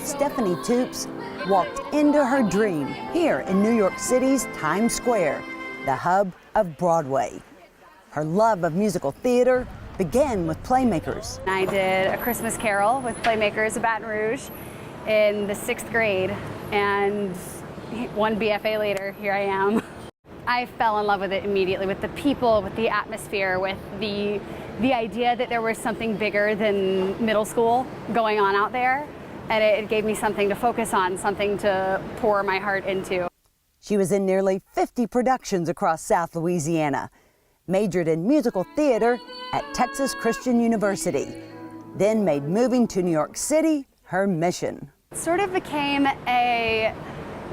Stephanie Toups walked into her dream here in New York City's Times Square, the hub of Broadway. Her love of musical theater began with Playmakers. I did A Christmas Carol with Playmakers of Baton Rouge in the 6th grade, and one BFA later, here I am. I fell in love with it immediately, with the people, with the atmosphere, with the idea that there was something bigger than middle school going on out there, and it gave me something to focus on, something to pour my heart into. She was in nearly 50 productions across South Louisiana, majored in musical theater at Texas Christian University, then made moving to New York City her mission. It sort of became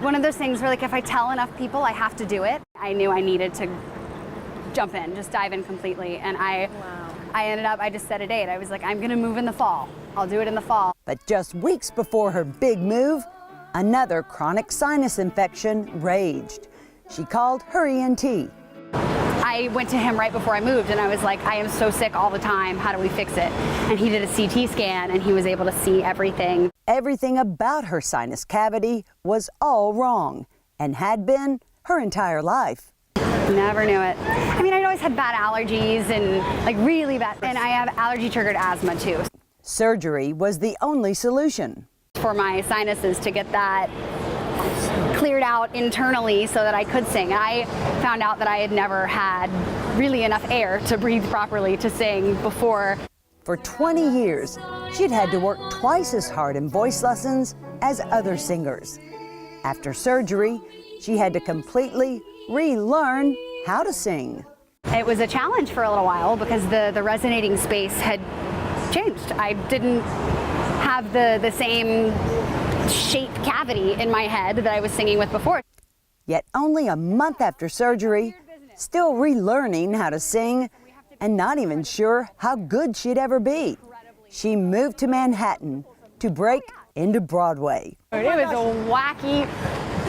one of those things where, like, if I tell enough people, I have to do it. I knew I needed to jump in, just dive in completely, and I just set a date. I was like, I'm gonna move in the fall. I'll do it in the fall. But just weeks before her big move, another chronic sinus infection raged. She called her ENT. I went to him right before I moved, and I was like, I am so sick all the time. How do we fix it? And he did a CT scan, and he was able to see everything. Everything about her sinus cavity was all wrong, and had been her entire life. Never knew it. I mean, I'd always had bad allergies and like really bad, and I have allergy-triggered asthma too. Surgery was the only solution. For my sinuses to get that cleared out internally so that I could sing. I found out that I had never had really enough air to breathe properly to sing before. For 20 years, she'd had to work twice as hard in voice lessons as other singers. After surgery, she had to completely relearn how to sing. It was a challenge for a little while because the resonating space had changed. I didn't have the same shaped cavity in my head that I was singing with before. Yet only a month after surgery, still relearning how to sing and not even sure how good she'd ever be, she moved to Manhattan to break into Broadway. It was a wacky,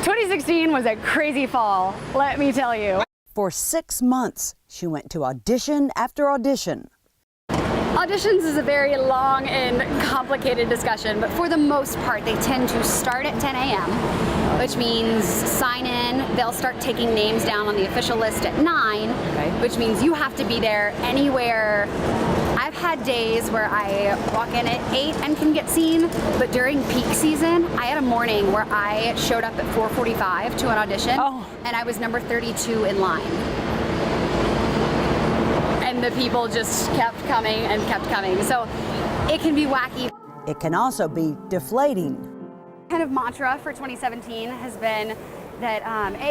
2016 was a crazy fall, let me tell you. For 6 months, she went to audition after audition. Auditions is a very long and complicated discussion, but for the most part, they tend to start at 10 a.m., which means sign in. They'll start taking names down on the official list at 9, which means you have to be there anywhere. I've had days where I walk in at 8 and can get seen, but during peak season, I had a morning where I showed up at 4:45 to an audition, and I was number 32 in line. And the people just kept coming and kept coming. So it can be wacky. It can also be deflating. Kind of mantra for 2017 has been that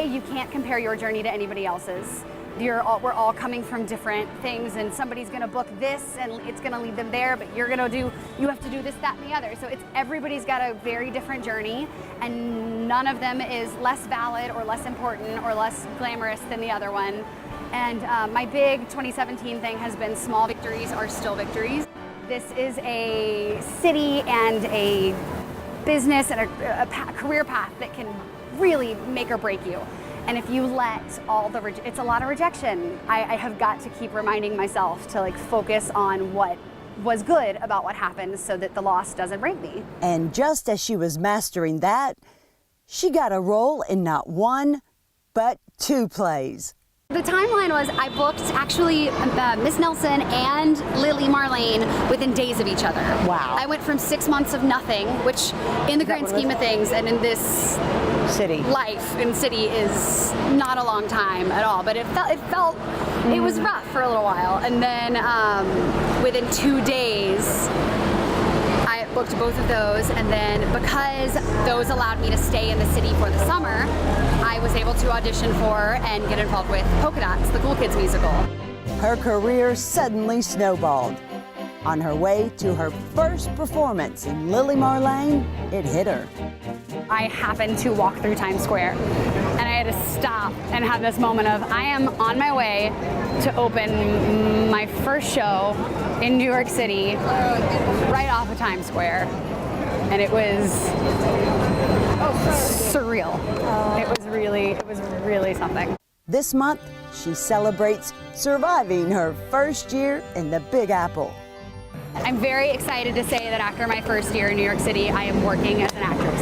you can't compare your journey to anybody else's. We're all coming from different things, and somebody's gonna book this and it's gonna lead them there, but you have to do this, that, and the other. So everybody's got a very different journey, and none of them is less valid or less important or less glamorous than the other one. And my big 2017 thing has been small victories are still victories. This is a city and a business and a career path that can really make or break you. And if you let it's a lot of rejection. I have got to keep reminding myself to focus on what was good about what happened so that the loss doesn't break me. And just as she was mastering that, she got a role in not one, but 2 plays. The timeline was I booked actually Miss Nelson and Lily Marlene within days of each other. Wow. I went from 6 months of nothing, which in the grand scheme of things and in this life in city is not a long time at all, but it was rough for a little while. And then within 2 days, I booked both of those, and then because those allowed me to stay in the city for the summer, I was able to audition for and get involved with Polka Dots, the Cool Kids musical. Her career suddenly snowballed. On her way to her first performance in Lily Marlene, it hit her. I happened to walk through Times Square, and I had to stop and have this moment of, I am on my way to open my first show in New York City right off of Times Square. And it was surreal. It was really something. This month, she celebrates surviving her first year in the Big Apple. I'm very excited to say that after my first year in New York City, I am working as an actress.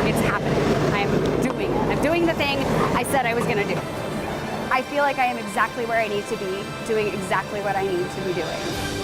It's happening. I'm doing it. I'm doing the thing I said I was going to do. I feel like I am exactly where I need to be, doing exactly what I need to be doing.